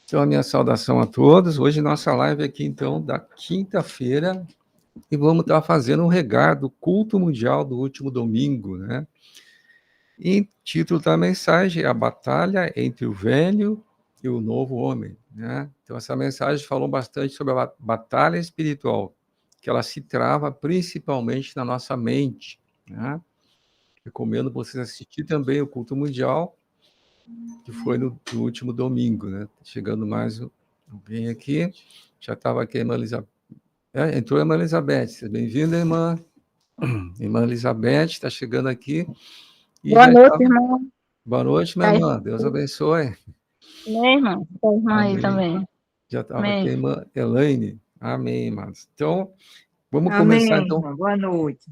Então, a minha saudação a todos. Hoje, nossa live aqui, então, da quinta-feira, e vamos estar fazendo um regard do culto mundial do último domingo, né? E título da mensagem é A Batalha entre o Velho e o Novo Homem, né? Então, essa mensagem falou bastante sobre a batalha espiritual, que ela se trava principalmente na nossa mente, né? Recomendo vocês assistirem também o culto mundial, que foi no último domingo, né? Chegando mais alguém aqui. Já estava aqui a irmã Elizabeth. Entrou a irmã Elizabeth. Bem-vinda, irmã. Irmã Elizabeth está chegando aqui. E Boa já noite, estava... irmão. Boa noite, minha irmã. Deus abençoe. Amém, irmão. A irmã aí Amém. também. Já estava aqui a Amém. irmã Elaine. Amém, irmãos. Então, vamos começar, Amém, então. irmã. Boa noite.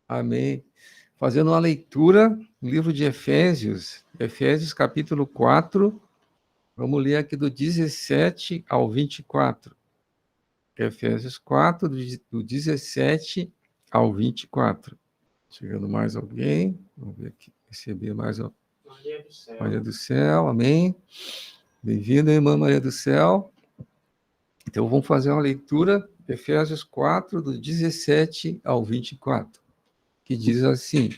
Amém. Fazendo uma leitura no livro de Efésios, Efésios capítulo 4. Vamos ler aqui do 17 ao 24. Efésios 4, do 17 ao 24. Chegando mais alguém. Vamos ver aqui. Receber mais uma. Maria do Céu. Maria do Céu, amém. Bem-vinda, irmã Maria do Céu. Então, vamos fazer uma leitura, Efésios 4, do 17 ao 24, que diz assim: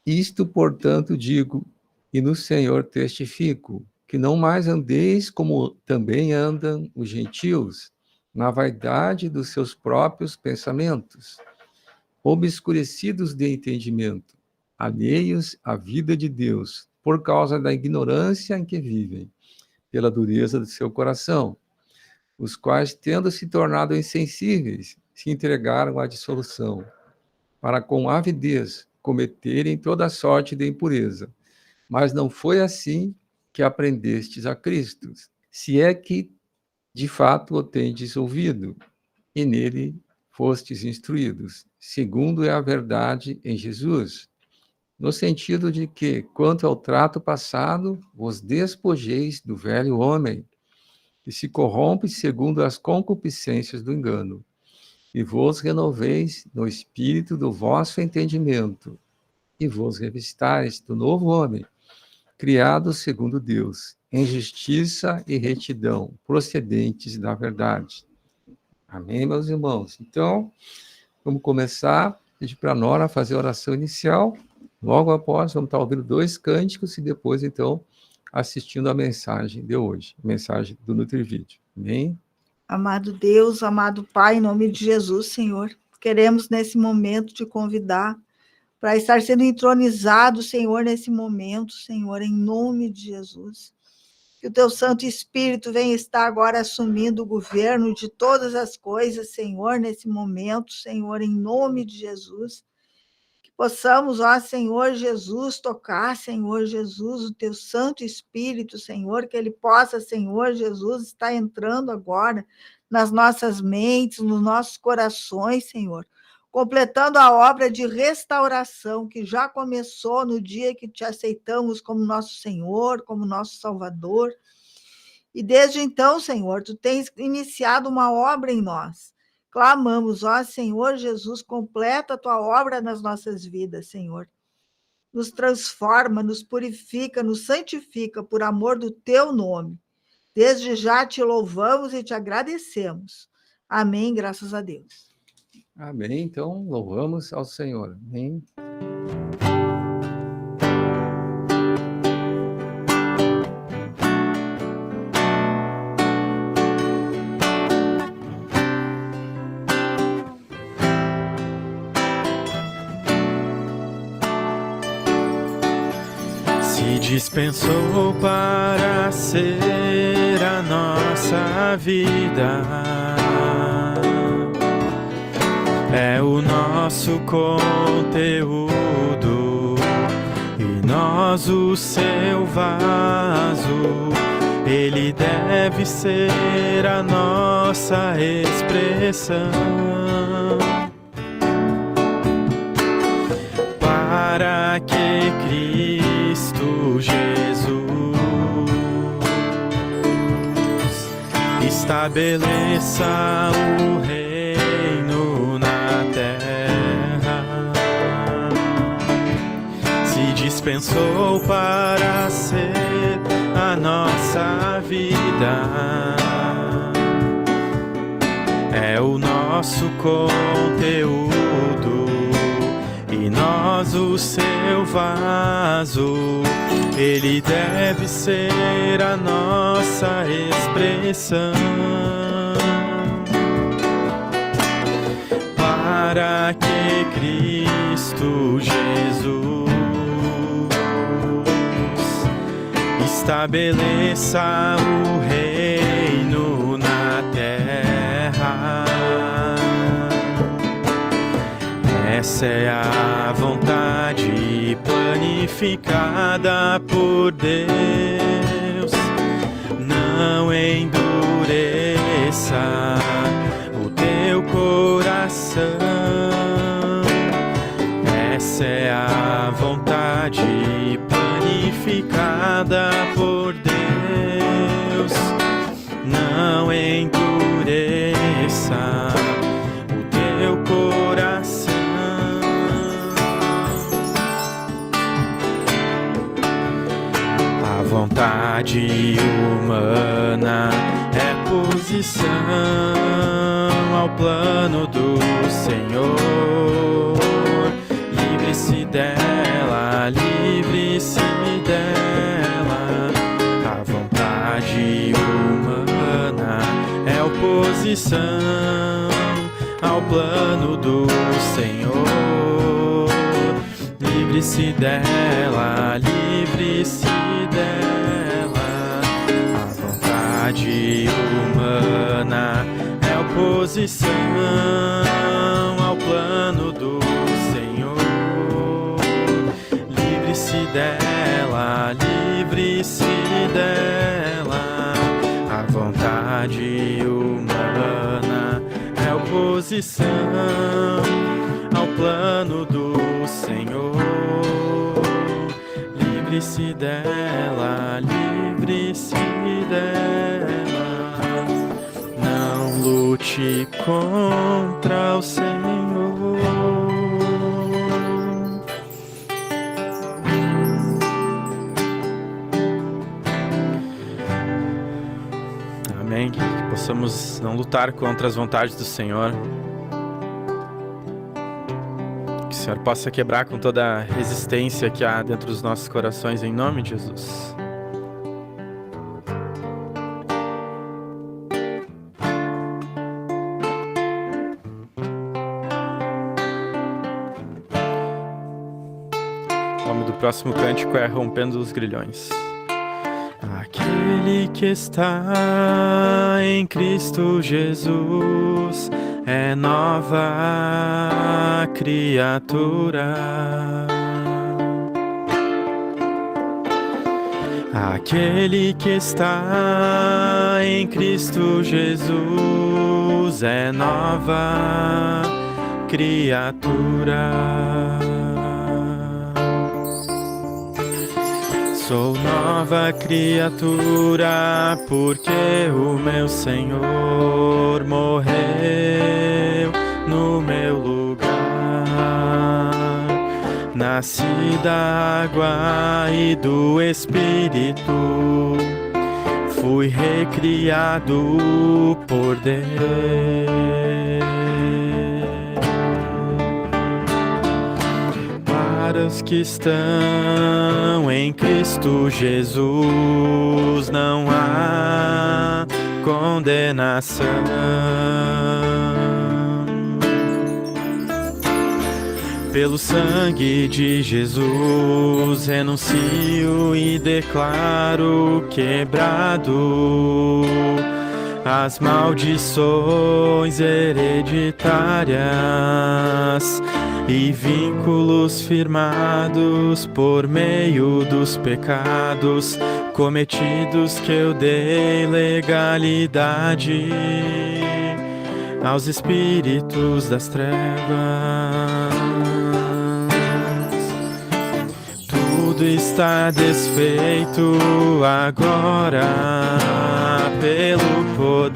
Isto, portanto, digo, e no Senhor testifico, que não mais andeis como também andam os gentios, na vaidade dos seus próprios pensamentos, obscurecidos de entendimento, alheios à vida de Deus, por causa da ignorância em que vivem, pela dureza do seu coração, os quais, tendo se tornado insensíveis, se entregaram à dissolução, para com avidez cometerem toda sorte de impureza. Mas não foi assim que aprendestes a Cristo, se é que de fato o tendes ouvido, e nele fostes instruídos, segundo é a verdade em Jesus, no sentido de que, quanto ao trato passado, vos despojeis do velho homem, que se corrompe segundo as concupiscências do engano, e vos renoveis no espírito do vosso entendimento, e vos revistais do novo homem, criado segundo Deus, em justiça e retidão, procedentes da verdade. Amém, meus irmãos? Então, vamos começar, pedir para a Nora fazer a oração inicial, logo após vamos estar ouvindo 2 cânticos e depois, então, assistindo a mensagem de hoje, a mensagem do NutriVídeo. Amém? Amado Deus, amado Pai, em nome de Jesus, Senhor, queremos nesse momento te convidar para estar sendo entronizado, Senhor, nesse momento, Senhor, em nome de Jesus. Que o teu Santo Espírito venha estar agora assumindo o governo de todas as coisas, Senhor, nesse momento, Senhor, em nome de Jesus. Que possamos, ó Senhor Jesus, tocar, Senhor Jesus, o teu Santo Espírito, Senhor, que ele possa, Senhor Jesus, estar entrando agora nas nossas mentes, nos nossos corações, Senhor, completando a obra de restauração que já começou no dia que te aceitamos como nosso Senhor, como nosso Salvador. E desde então, Senhor, tu tens iniciado uma obra em nós. Clamamos, ó Senhor Jesus, completa a tua obra nas nossas vidas, Senhor. Nos transforma, nos purifica, nos santifica por amor do teu nome. Desde já te louvamos e te agradecemos. Amém, graças a Deus. Amém. Então, louvamos ao Senhor. Amém. Se dispensou para ser a nossa vida, é o nosso conteúdo e nós o seu vaso. Ele deve ser a nossa expressão, para que Cristo Jesus estabeleça o reino na terra. Se dispensou para ser a a nossa vida, é o nosso conteúdo e nós o seu vaso. Ele deve ser a nossa expressão, para que Cristo Jesus estabeleça o reino na terra. Essa é a vontade planificada por Deus. Não endureça o teu coração. Essa é a vontade planificada por Deus. Não endureça o teu coração. A vontade humana é posição ao plano do Senhor. Livre-se dela, livre-se dela. A vontade humana é oposição ao plano do Senhor. Livre-se dela, livre-se dela. A vontade humana é oposição ao plano do Senhor. Livre-se dela, livre-se dela. A vontade humana é oposição ao plano do Senhor. Livre-se dela, livre-se dela. Não lute contra o Senhor. Amém. Que possamos não lutar contra as vontades do Senhor. Que o Senhor possa quebrar com toda a resistência que há dentro dos nossos corações, em nome de Jesus. O nome do próximo cântico é Rompendo os Grilhões. Aquele que está em Cristo Jesus é nova criatura. Aquele que está em Cristo Jesus é nova criatura. Sou nova criatura porque o meu Senhor morreu no meu lugar. Nasci da água e do Espírito, fui recriado por Deus. Para os que estão em Cristo Jesus não há condenação. Pelo sangue de Jesus renuncio e declaro quebrado as maldições hereditárias e vínculos firmados por meio dos pecados cometidos, que eu dei legalidade aos espíritos das trevas. Tudo está desfeito agora pelo poder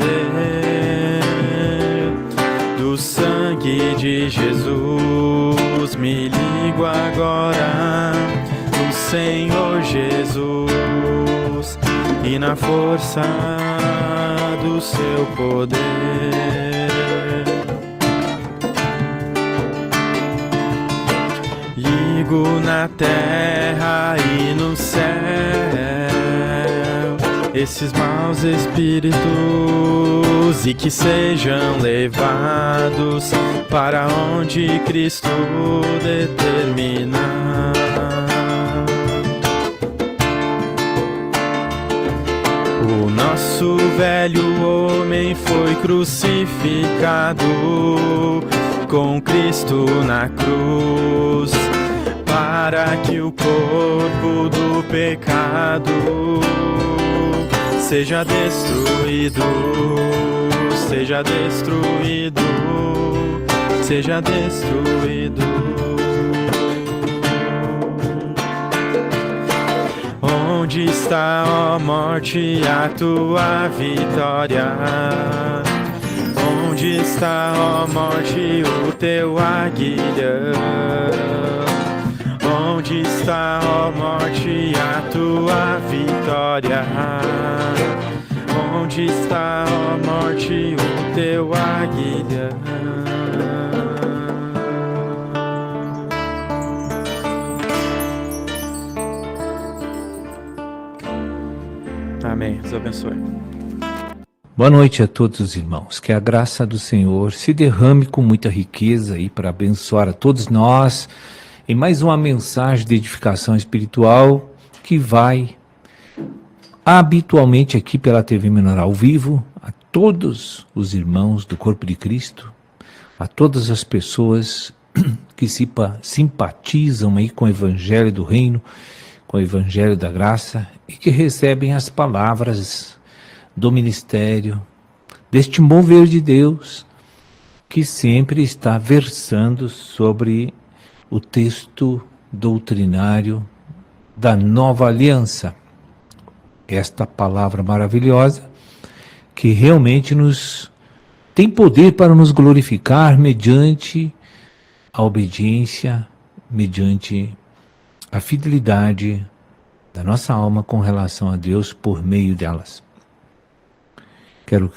do sangue de Jesus. Me ligo agora no Senhor Jesus. e na força do seu poder. Ligo na terra e no céu esses maus espíritos, e que sejam levados para onde Cristo determinar. O nosso velho homem foi crucificado com Cristo na cruz, para que o corpo do pecado seja destruído, seja destruído, seja destruído. Onde está, ó morte, a tua vitória? Onde está, ó morte, o teu aguilhão? Onde está, ó morte, a tua vitória? Onde está, ó morte, o teu aguilhão? Amém. Deus abençoe. Boa noite a todos os irmãos. Que a graça do Senhor se derrame com muita riqueza aí para abençoar a todos nós em mais uma mensagem de edificação espiritual que vai habitualmente aqui pela TV Menor ao vivo a todos os irmãos do corpo de Cristo, a todas as pessoas que simpatizam aí com o Evangelho do Reino, com o Evangelho da Graça e que recebem as palavras do ministério, deste mover de Deus que sempre está versando sobre o texto doutrinário da Nova Aliança. Esta palavra maravilhosa que realmente tem poder para nos glorificar mediante a obediência, mediante a fidelidade da nossa alma com relação a Deus por meio delas. Quero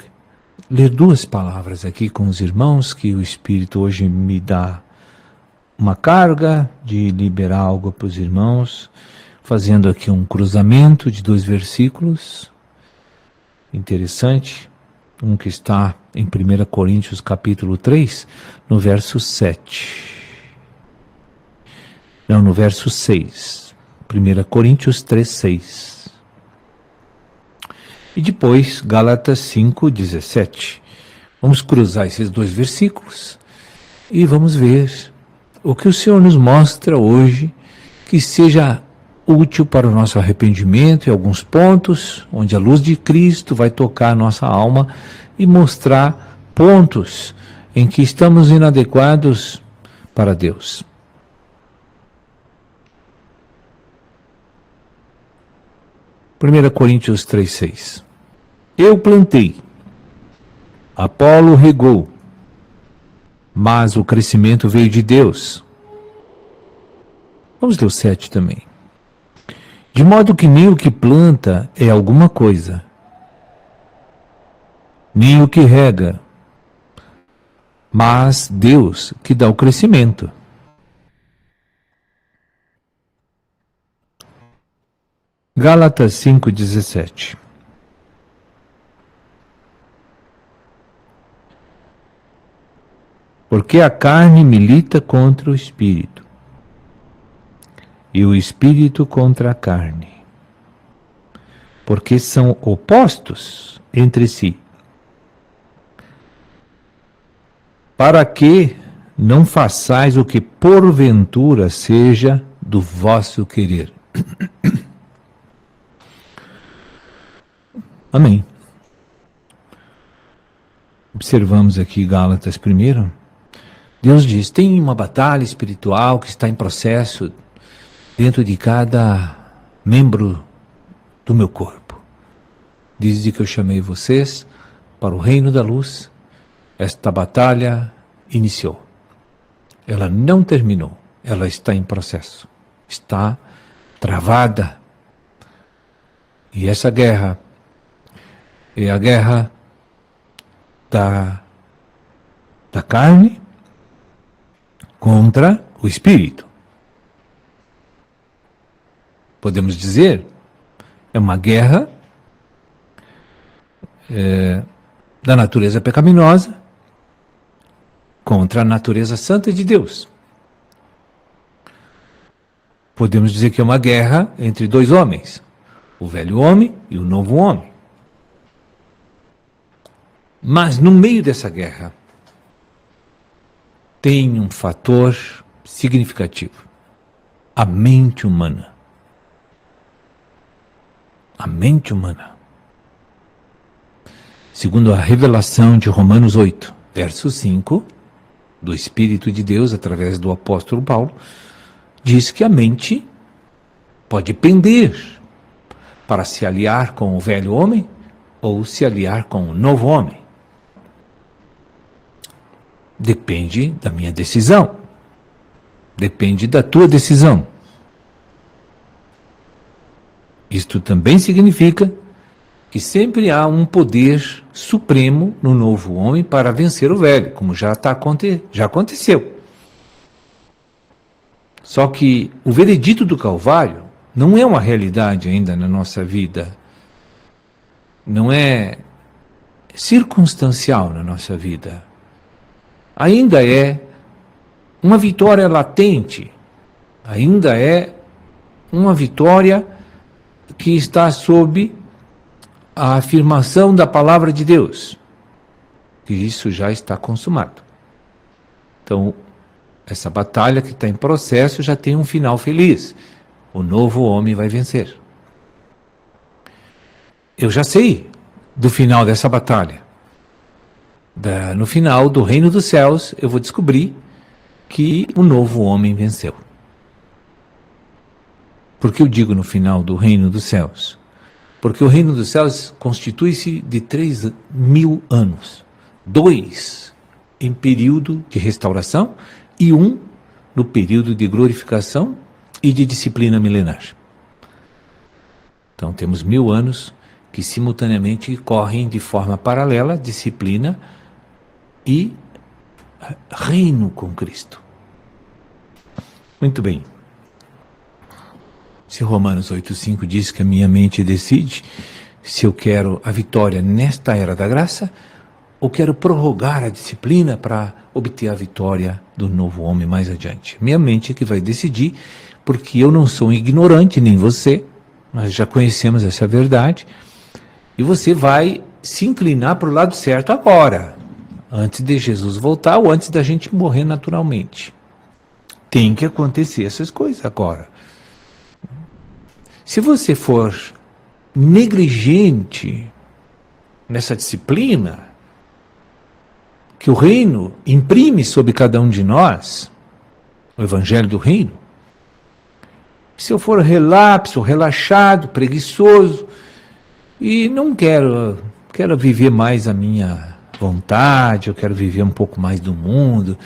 ler duas palavras aqui com os irmãos, que o Espírito hoje me dá uma carga de liberar algo para os irmãos, fazendo aqui um cruzamento de dois versículos interessante, um que está em 1 Coríntios capítulo 3, no verso 7. Não, no verso 6. 1 Coríntios 3, 6. E depois, Gálatas 5, 17. Vamos cruzar esses dois versículos e vamos ver o que o Senhor nos mostra hoje que seja útil para o nosso arrependimento em alguns pontos, onde a luz de Cristo vai tocar a nossa alma e mostrar pontos em que estamos inadequados para Deus. 1 Coríntios 3,6. Eu plantei, Apolo regou, mas o crescimento veio de Deus. Vamos ler o 7 também. De modo que nem o que planta é alguma coisa, nem o que rega, mas Deus que dá o crescimento. Gálatas 5,17. Porque a carne milita contra o espírito, e o espírito contra a carne, porque são opostos entre si, para que não façais o que porventura seja do vosso querer. Amém. Observamos aqui Gálatas primeiro. Deus diz, tem uma batalha espiritual que está em processo dentro de cada membro do meu corpo. Desde que eu chamei vocês para o reino da luz, esta batalha iniciou. Ela não terminou, ela está em processo. Está travada. E essa guerra É a guerra da carne contra o espírito. Podemos dizer, é uma guerra da natureza pecaminosa contra a natureza santa de Deus. Podemos dizer que é uma guerra entre dois homens, o velho homem e o novo homem. Mas no meio dessa guerra tem um fator significativo: a mente humana. A mente humana. Segundo a revelação de Romanos 8, verso 5, do Espírito de Deus, através do apóstolo Paulo, diz que a mente pode pender para se aliar com o velho homem ou se aliar com o novo homem. Depende da minha decisão. Depende da tua decisão. Isto também significa que sempre há um poder supremo no novo homem para vencer o velho, como já aconteceu. Só que o veredito do Calvário não é uma realidade ainda na nossa vida. Não é circunstancial na nossa vida. Ainda é uma vitória latente. Ainda é uma vitória que está sob a afirmação da palavra de Deus, que isso já está consumado. Então, essa batalha que está em processo já tem um final feliz. O novo homem vai vencer. Eu já sei do final dessa batalha. No final do reino dos céus, eu vou descobrir que o novo homem venceu. Por que eu digo no final do reino dos céus? Porque o reino dos céus constitui-se de 3.000 anos. 2 em período de restauração e 1 no período de glorificação e de disciplina milenar. Então temos 1.000 anos que simultaneamente correm de forma paralela, disciplina e reino com Cristo. Muito bem. Se Romanos 8,5 diz que a minha mente decide se eu quero a vitória nesta era da graça ou quero prorrogar a disciplina para obter a vitória do novo homem mais adiante. Minha mente é que vai decidir, porque eu não sou um ignorante, nem você, nós já conhecemos essa verdade, e você vai se inclinar para o lado certo agora, antes de Jesus voltar ou antes da gente morrer naturalmente. Tem que acontecer essas coisas agora. Se você for negligente nessa disciplina que o reino imprime sobre cada um de nós, o evangelho do reino, se eu for relapso, relaxado, preguiçoso, e não quero viver mais a minha vontade, eu quero viver um pouco mais do mundo,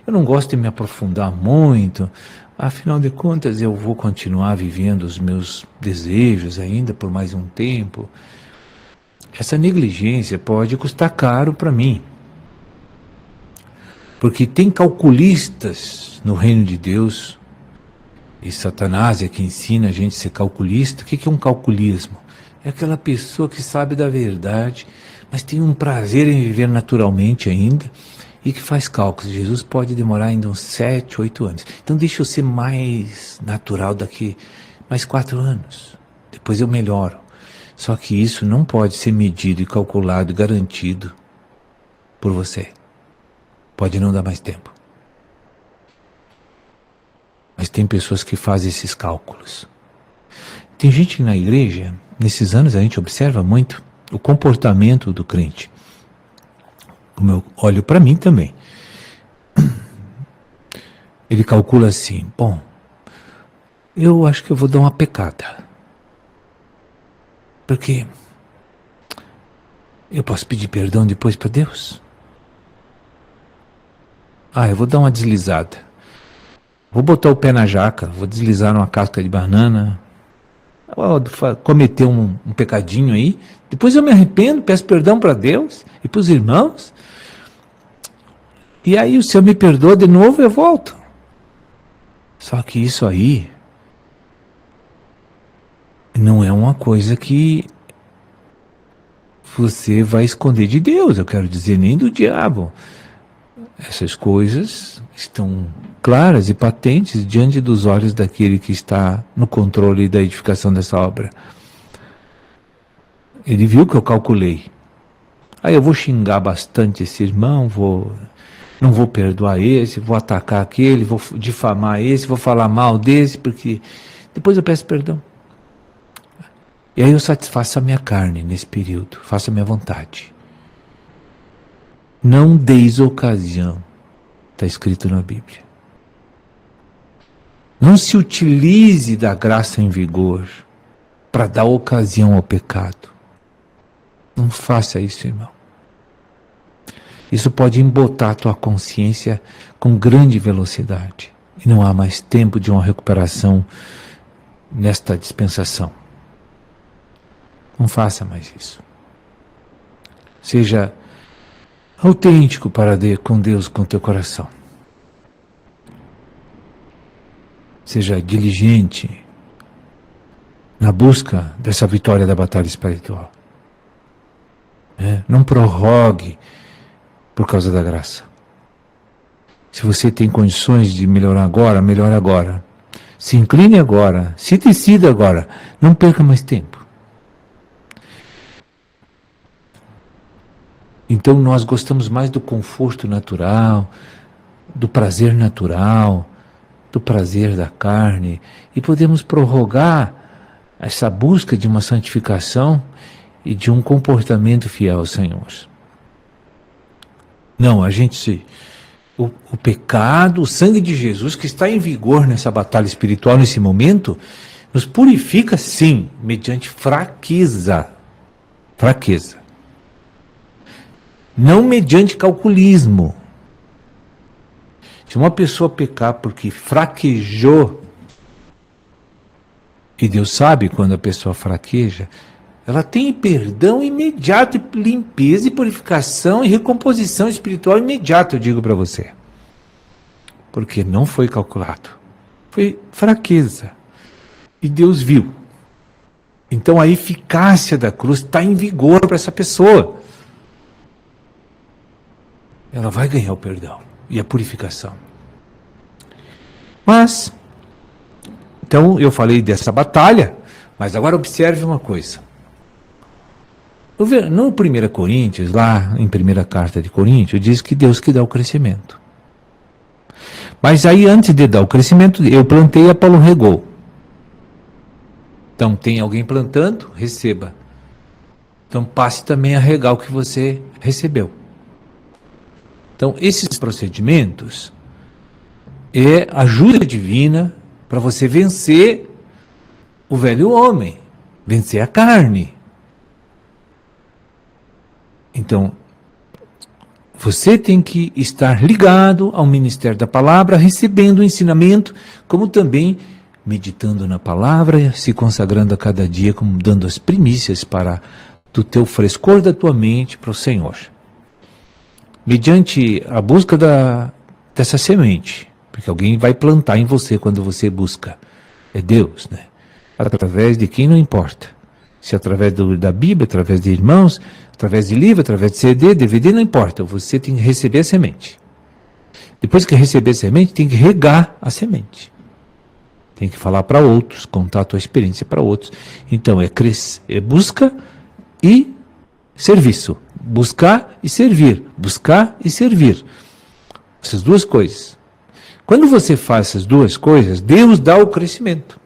eu não gosto de me aprofundar muito, afinal de contas eu vou continuar vivendo os meus desejos ainda por mais um tempo. Essa negligência pode custar caro para mim. Porque tem calculistas no reino de Deus, e Satanás é que ensina a gente a ser calculista. O que é um calculismo? É aquela pessoa que sabe da verdade, mas tem um prazer em viver naturalmente ainda, e que faz cálculos. Jesus pode demorar ainda uns 7, 8 anos. Então deixa eu ser mais natural daqui mais 4 anos. Depois eu melhoro. Só que isso não pode ser medido e calculado e garantido por você. Pode não dar mais tempo. Mas tem pessoas que fazem esses cálculos. Tem gente na igreja, nesses anos a gente observa muito o comportamento do crente. Como eu olho para mim também. Ele calcula assim, bom, eu acho que eu vou dar uma pecada. Porque eu posso pedir perdão depois para Deus? Eu vou dar uma deslizada. Vou botar o pé na jaca, vou deslizar numa casca de banana. cometer um pecadinho aí, depois eu me arrependo, peço perdão para Deus e para os irmãos, e aí o Senhor me perdoa de novo, eu volto. Só que isso aí não é uma coisa que você vai esconder de Deus, eu quero dizer, nem do diabo. Essas coisas estão claras e patentes diante dos olhos daquele que está no controle da edificação dessa obra. Ele viu que eu calculei. Aí eu vou xingar bastante esse irmão, não vou perdoar esse, vou atacar aquele, vou difamar esse, vou falar mal desse, porque depois eu peço perdão. E aí eu satisfaço a minha carne nesse período, faço a minha vontade. Não deis ocasião, está escrito na Bíblia. Não se utilize da graça em vigor para dar ocasião ao pecado. Não faça isso, irmão. Isso pode embotar a tua consciência com grande velocidade. E não há mais tempo de uma recuperação nesta dispensação. Não faça mais isso. Seja autêntico com Deus, com teu coração. Seja diligente na busca dessa vitória da batalha espiritual. Não prorrogue por causa da graça. Se você tem condições de melhorar agora, melhore agora. Se incline agora, se decida agora. Não perca mais tempo. Então nós gostamos mais do conforto natural, do prazer natural, do prazer da carne, e podemos prorrogar essa busca de uma santificação e de um comportamento fiel ao Senhor. Não, o pecado, o sangue de Jesus que está em vigor nessa batalha espiritual, nesse momento, nos purifica sim, mediante fraqueza. Fraqueza. Não mediante calculismo. Se uma pessoa pecar porque fraquejou, e Deus sabe quando a pessoa fraqueja, ela tem perdão imediato, limpeza e purificação e recomposição espiritual imediata, eu digo para você. Porque não foi calculado. Foi fraqueza. E Deus viu. Então a eficácia da cruz está em vigor para essa pessoa. Ela vai ganhar o perdão e a purificação. Mas, então eu falei dessa batalha, mas agora observe uma coisa. No 1 Coríntios, lá em 1ª carta de Coríntios, diz que Deus que dá o crescimento. Mas aí antes de dar o crescimento, eu plantei, Apolo regou. Então tem alguém plantando, receba. Então passe também a regar o que você recebeu. Então, esses procedimentos é ajuda divina para você vencer o velho homem, vencer a carne. Então, você tem que estar ligado ao ministério da palavra, recebendo o ensinamento, como também meditando na palavra, se consagrando a cada dia, como dando as primícias do teu frescor da tua mente para o Senhor. Mediante a busca dessa semente, porque alguém vai plantar em você quando você busca. É Deus, né? Através de quem não importa. Se através da Bíblia, através de irmãos, através de livro, através de CD, DVD, não importa. Você tem que receber a semente. Depois que receber a semente, tem que regar a semente. Tem que falar para outros, contar a tua experiência para outros. Então é busca e serviço. Buscar e servir. Buscar e servir. Essas duas coisas. Quando você faz essas duas coisas, Deus dá o crescimento.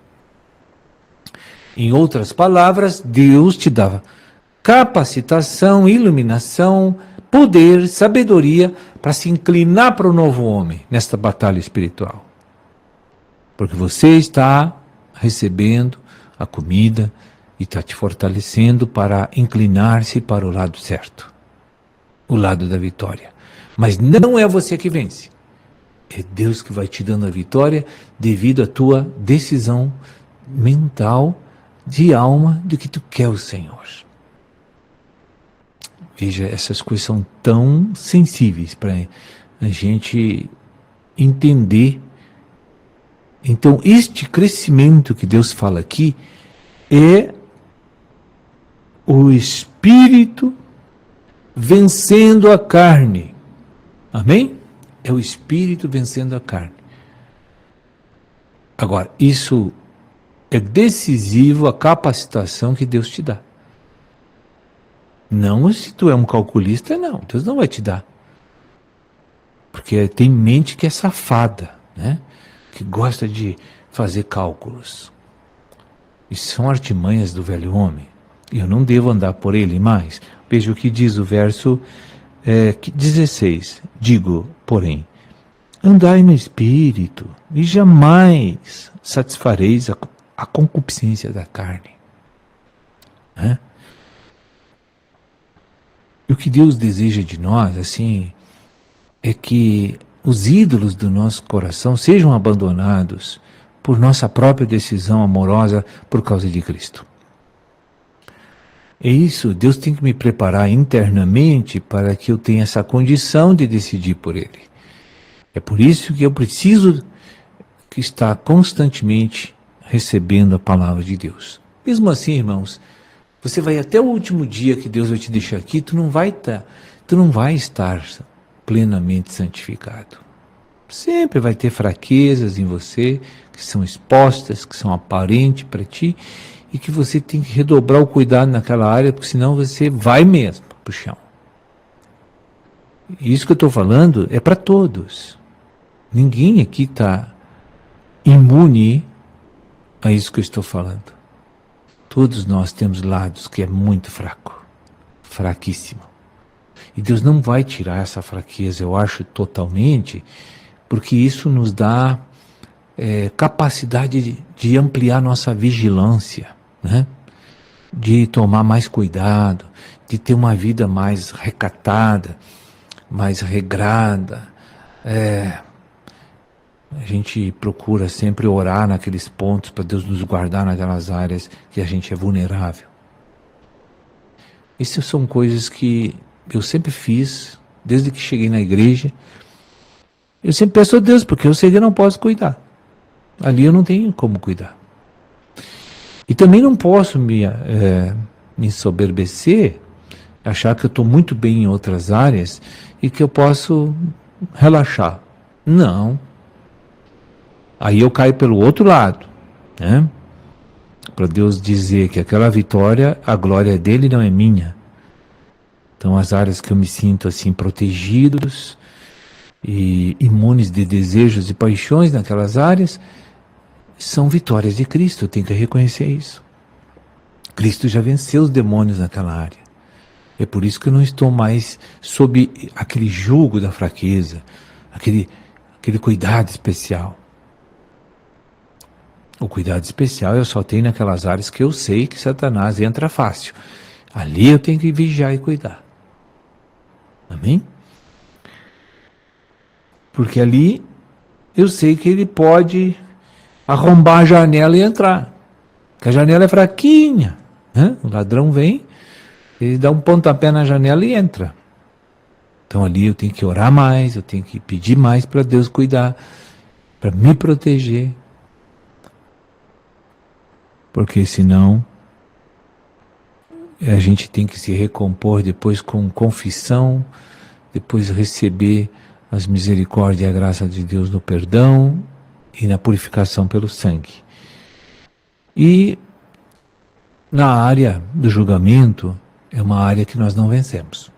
Em outras palavras, Deus te dá capacitação, iluminação, poder, sabedoria para se inclinar para o novo homem nesta batalha espiritual. Porque você está recebendo a comida e está te fortalecendo para inclinar-se para o lado certo, o lado da vitória. Mas não é você que vence. É Deus que vai te dando a vitória devido à tua decisão mental de alma do que tu quer o Senhor. Veja, essas coisas são tão sensíveis para a gente entender. Então, este crescimento que Deus fala aqui é o Espírito vencendo a carne. Amém? É o Espírito vencendo a carne. Agora, isso é decisivo a capacitação que Deus te dá. Não se tu é um calculista, não. Deus não vai te dar. Porque tem mente que é safada, né? Que gosta de fazer cálculos. Isso são artimanhas do velho homem. Eu não devo andar por ele mais. Veja o que diz o verso 16. Digo, porém, andai no Espírito e jamais satisfareis a concupiscência da carne. Né? E o que Deus deseja de nós, assim, é que os ídolos do nosso coração sejam abandonados por nossa própria decisão amorosa por causa de Cristo. É isso, Deus tem que me preparar internamente para que eu tenha essa condição de decidir por Ele. É por isso que eu preciso estar constantemente recebendo a palavra de Deus. Mesmo assim, irmãos, você vai até o último dia que Deus vai te deixar aqui, tu não vai estar plenamente santificado. Sempre vai ter fraquezas em você, que são expostas, que são aparentes para ti, e que você tem que redobrar o cuidado naquela área, porque senão você vai mesmo para o chão. Isso que eu estou falando é para todos. Ninguém aqui está imune a isso que eu estou falando. Todos nós temos lados que é muito fraco, fraquíssimo. E Deus não vai tirar essa fraqueza, eu acho, totalmente, porque isso nos dá capacidade de ampliar nossa vigilância, né? De tomar mais cuidado, de ter uma vida mais recatada, mais regrada. A gente procura sempre orar naqueles pontos para Deus nos guardar naquelas áreas que a gente é vulnerável. Essas são coisas que eu sempre fiz, desde que cheguei na igreja. Eu sempre peço a Deus, porque eu sei que eu não posso cuidar. Ali eu não tenho como cuidar. E também não posso me ensoberbecer, achar que eu estou muito bem em outras áreas e que eu posso relaxar. Não. Aí eu caio pelo outro lado, né? Para Deus dizer que aquela vitória, a glória é dele, não é minha. Então as áreas que eu me sinto assim protegidos e imunes de desejos e paixões naquelas áreas, são vitórias de Cristo, eu tenho que reconhecer isso. Cristo já venceu os demônios naquela área. É por isso que eu não estou mais sob aquele jugo da fraqueza, aquele cuidado especial. O cuidado especial eu só tenho naquelas áreas que eu sei que Satanás entra fácil. Ali eu tenho que vigiar e cuidar. Amém? Porque ali eu sei que ele pode arrombar a janela e entrar. Porque a janela é fraquinha, né? O ladrão vem, ele dá um pontapé na janela e entra. Então ali eu tenho que orar mais, eu tenho que pedir mais para Deus cuidar, para me proteger. Porque senão a gente tem que se recompor depois com confissão, depois receber as misericórdias e a graça de Deus no perdão e na purificação pelo sangue. E na área do julgamento, é uma área que nós não vencemos.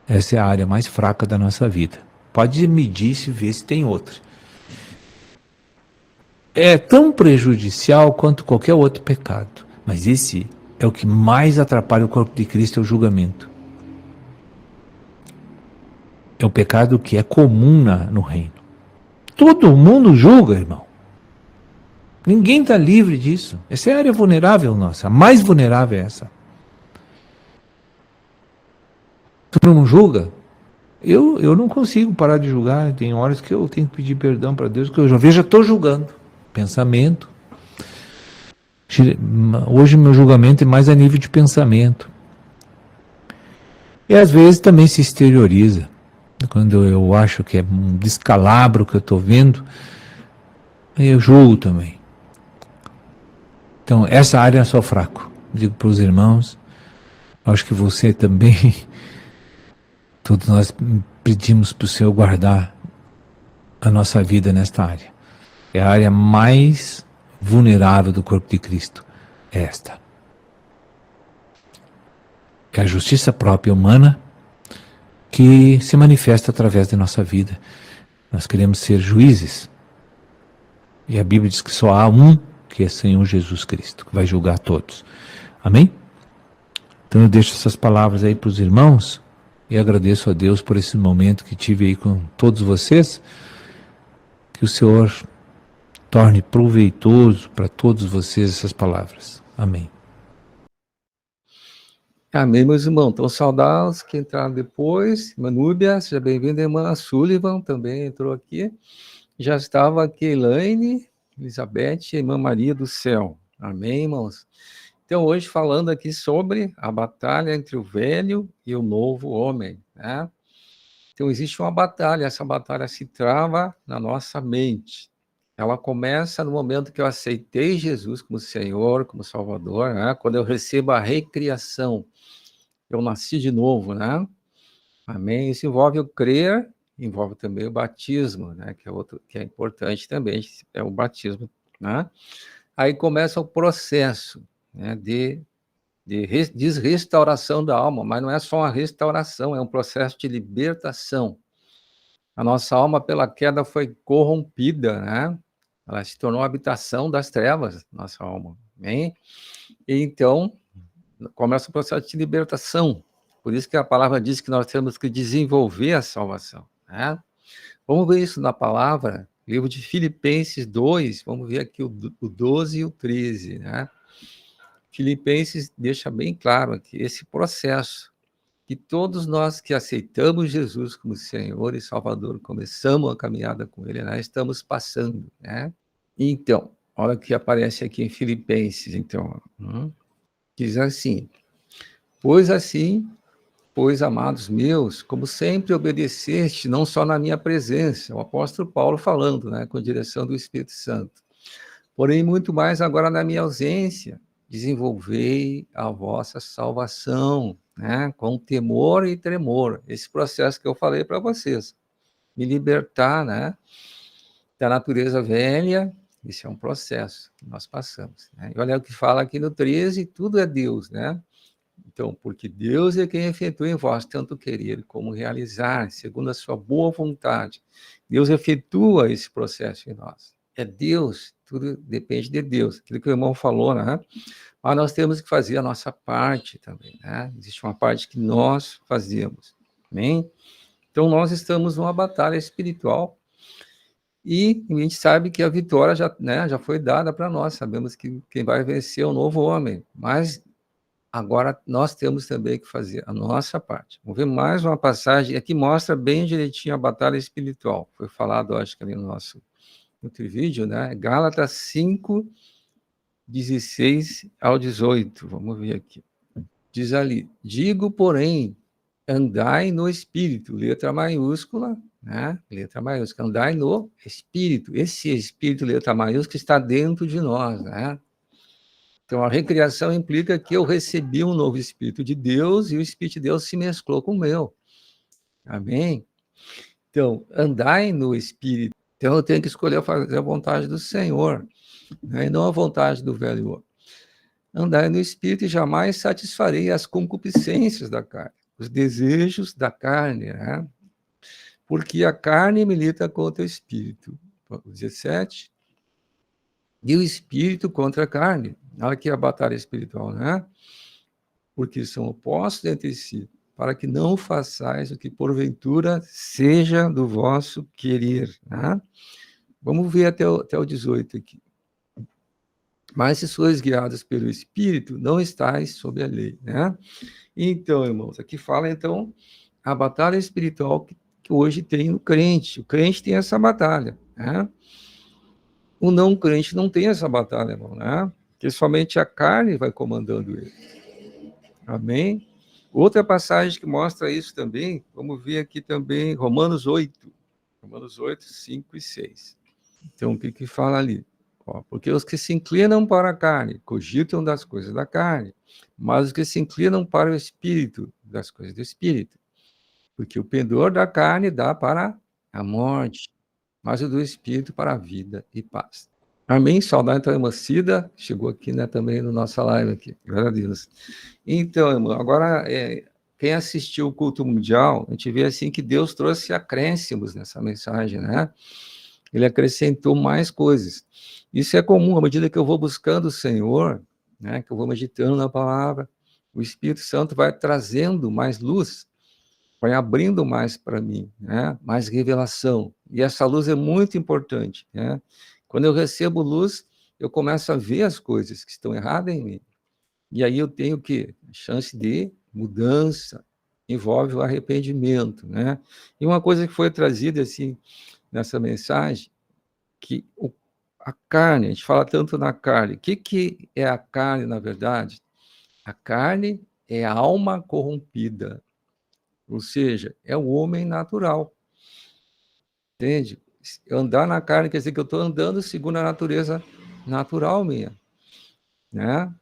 Essa é a área mais fraca da nossa vida. Pode medir e ver se tem outra. É tão prejudicial quanto qualquer outro pecado. Mas esse é o que mais atrapalha o corpo de Cristo, é o julgamento. É um pecado que é comum no reino. Todo mundo julga, irmão. Ninguém está livre disso. Essa é a área vulnerável nossa. A mais vulnerável é essa. Tu não julga? Eu não consigo parar de julgar. Tem horas que eu tenho que pedir perdão para Deus, que eu já estou julgando. Pensamento. Hoje meu julgamento é mais a nível de pensamento. E às vezes também se exterioriza. Quando eu acho que é um descalabro que eu estou vendo, aí eu julgo também. Então, essa área eu sou fraco. Digo para os irmãos, acho que você também, todos nós pedimos para o Senhor guardar a nossa vida nesta área. É a área mais vulnerável do corpo de Cristo. É esta. É a justiça própria humana que se manifesta através da nossa vida. Nós queremos ser juízes. E a Bíblia diz que só há um, que é Senhor Jesus Cristo, que vai julgar todos. Amém? Então eu deixo essas palavras aí para os irmãos e agradeço a Deus por esse momento que tive aí com todos vocês. Que o Senhor torne proveitoso para todos vocês essas palavras. Amém. Amém, meus irmãos. Então, saudar os que entraram depois. Irmã Núbia, seja bem-vinda. Irmã Sullivan também entrou aqui. Já estava aqui Elaine, Elizabeth e Irmã Maria do Céu. Amém, irmãos? Então, hoje falando aqui sobre a batalha entre o velho e o novo homem, né? Então, existe uma batalha. Essa batalha se trava na nossa mente. Ela começa no momento que eu aceitei Jesus como Senhor, como Salvador, né? Quando eu recebo a recriação, eu nasci de novo, né? Amém? Isso envolve o crer, envolve também o batismo, né? Que é outro, que é importante também, é o batismo, né? Aí começa o processo, né? De restauração da alma, mas não é só uma restauração, é um processo de libertação. A nossa alma, pela queda, foi corrompida, né? Ela se tornou a habitação das trevas, nossa alma. Amém? E então, começa o processo de libertação. Por isso que a palavra diz que nós temos que desenvolver a salvação, né? Vamos ver isso na palavra, livro de Filipenses 2, vamos ver aqui o 12 e o 13, né? Filipenses deixa bem claro aqui esse processo, que todos nós que aceitamos Jesus como Senhor e Salvador, começamos a caminhada com Ele, nós estamos passando, né? Então, olha o que aparece aqui em Filipenses, então, diz assim, pois, amados meus, como sempre obedeceste, não só na minha presença, o apóstolo Paulo falando, né, com direção do Espírito Santo, porém muito mais agora na minha ausência, desenvolvei a vossa salvação, né, com temor e tremor. Esse processo que eu falei para vocês, me libertar, né, da natureza velha, esse é um processo que nós passamos, né? E olha o que fala aqui no 13, tudo é Deus, né? Então, porque Deus é quem efetua em vós tanto querer como realizar, segundo a sua boa vontade. Deus efetua esse processo em nós. É Deus, tudo depende de Deus. Aquilo que o irmão falou, né? Mas nós temos que fazer a nossa parte também, né? Existe uma parte que nós fazemos, amém? Então, nós estamos numa batalha espiritual e a gente sabe que a vitória já, né, já foi dada para nós. Sabemos que quem vai vencer é o novo homem, mas agora nós temos também que fazer a nossa parte. Vamos ver mais uma passagem, aqui mostra bem direitinho a batalha espiritual. Foi falado, acho que ali no nosso vídeo, né? Gálatas 5, 16 ao 18. Vamos ver aqui. Diz ali, digo, porém, andai no Espírito, letra maiúscula, né? Letra maiúscula, andai no Espírito. Esse Espírito, letra maiúscula, está dentro de nós, né? Então, a recriação implica que eu recebi um novo Espírito de Deus e o Espírito de Deus se mesclou com o meu. Amém? Então, andai no Espírito. Então, eu tenho que escolher fazer a vontade do Senhor, né? E não a vontade do velho homem. Andai no Espírito e jamais satisfarei as concupiscências da carne, os desejos da carne, né? Porque a carne milita contra o Espírito. 17. E o Espírito contra a carne. Olha aqui a batalha espiritual, né? Porque são opostos entre si, para que não façais o que porventura seja do vosso querer, né? Vamos ver até o 18 aqui. Mas se sois guiados pelo Espírito, não estáis sob a lei, né? Então, irmãos, aqui fala, então, a batalha espiritual que hoje tem no crente. O crente tem essa batalha, né? O não crente não tem essa batalha, irmão, né? Porque somente a carne vai comandando ele. Amém? Outra passagem que mostra isso também, vamos ver aqui também, Romanos 8. Romanos 8, 5 e 6. Então, o que fala ali? Porque os que se inclinam para a carne, cogitam das coisas da carne, mas os que se inclinam para o Espírito, das coisas do Espírito. Porque o pendor da carne dá para a morte, mas o do Espírito para a vida e paz. Amém? Saudade, então, irmã Cida, chegou aqui, né, também no nossa live aqui, glória a Deus. Então, irmão, agora, quem assistiu o culto mundial, a gente vê assim que Deus trouxe acréscimos nessa mensagem, né? Ele acrescentou mais coisas. Isso é comum, à medida que eu vou buscando o Senhor, né, que eu vou meditando na palavra, o Espírito Santo vai trazendo mais luz, vai abrindo mais para mim, né, mais revelação. E essa luz é muito importante, né? Quando eu recebo luz, eu começo a ver as coisas que estão erradas em mim. E aí eu tenho que chance de mudança, envolve o arrependimento, né? E uma coisa que foi trazida assim nessa mensagem, que a carne, a gente fala tanto na carne. O que é a carne, na verdade? A carne é a alma corrompida, ou seja, é o homem natural, entende? Andar na carne quer dizer que eu estou andando segundo a natureza natural minha, né?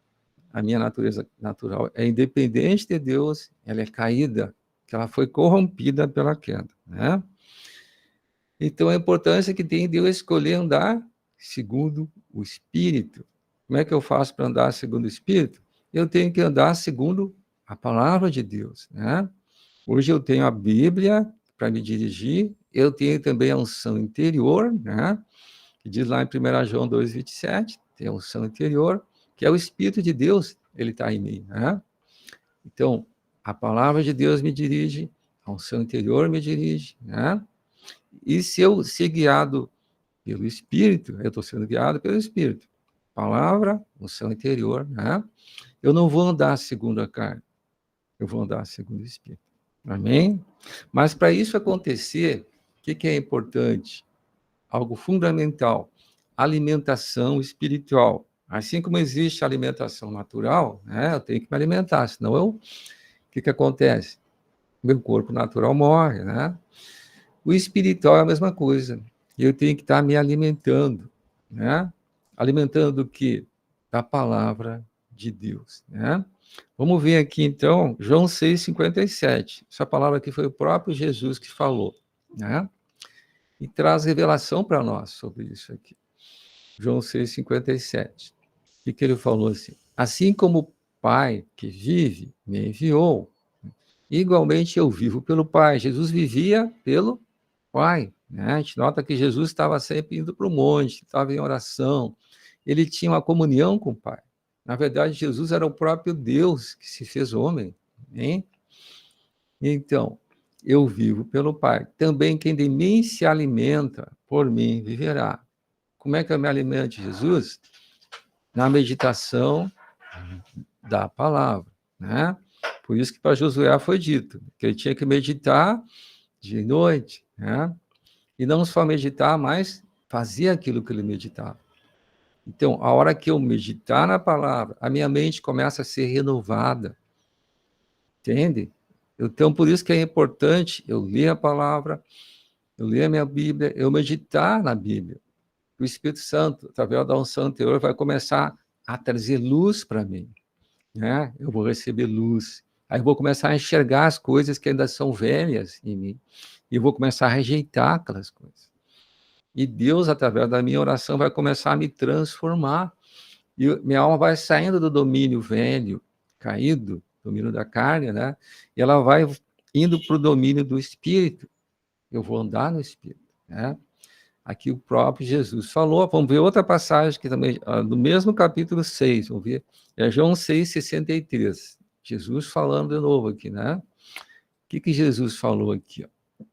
A minha natureza natural é independente de Deus, ela é caída, que ela foi corrompida pela queda, né? Então, a importância que tem de eu escolher andar segundo o Espírito. Como é que eu faço para andar segundo o Espírito? Eu tenho que andar segundo a palavra de Deus, né? Hoje eu tenho a Bíblia para me dirigir, eu tenho também a unção interior, né? Que diz lá em 1 João 2,27, tem a unção interior, que é o Espírito de Deus, ele está em mim, né? Então, a palavra de Deus me dirige, a unção interior me dirige, né? E se eu ser guiado pelo Espírito, eu estou sendo guiado pelo Espírito. Palavra, unção interior, né? Eu não vou andar segundo a carne, eu vou andar segundo o Espírito. Amém? Mas para isso acontecer, o que é importante? Algo fundamental, alimentação espiritual. Assim como existe alimentação natural, né? Eu tenho que me alimentar, senão o que acontece? Meu corpo natural morre, né? O espiritual é a mesma coisa. Eu tenho que estar me alimentando, né? Alimentando do quê? Da palavra de Deus, né? Vamos ver aqui, então, João 6,57. Essa palavra aqui foi o próprio Jesus que falou, né? E traz revelação para nós sobre isso aqui. João 6,57. O que ele falou assim? Assim como o Pai que vive me enviou, igualmente eu vivo pelo Pai. Jesus vivia pelo Pai, né? A gente nota que Jesus estava sempre indo para o monte, estava em oração, ele tinha uma comunhão com o Pai. Na verdade, Jesus era o próprio Deus que se fez homem, hein? Então, eu vivo pelo Pai. Também quem de mim se alimenta, por mim viverá. Como é que eu me alimento de Jesus? Na meditação da palavra, né? Por isso que para Josué foi dito que ele tinha que meditar de noite, né? E não só meditar, mas fazer aquilo que ele meditava. Então, a hora que eu meditar na palavra, a minha mente começa a ser renovada. Entende? Então, por isso que é importante eu ler a palavra, eu ler a minha Bíblia, eu meditar na Bíblia. O Espírito Santo, através da unção anterior, vai começar a trazer luz para mim, né? Eu vou receber luz. Aí eu vou começar a enxergar as coisas que ainda são velhas em mim. E eu vou começar a rejeitar aquelas coisas. E Deus, através da minha oração, vai começar a me transformar. E minha alma vai saindo do domínio velho, caído, domínio da carne, né? E ela vai indo para o domínio do Espírito. Eu vou andar no Espírito, né? Aqui o próprio Jesus falou. Vamos ver outra passagem que também, do mesmo capítulo 6, vamos ver. É João 6,63. Jesus falando de novo aqui, né? O que Jesus falou aqui? Ó?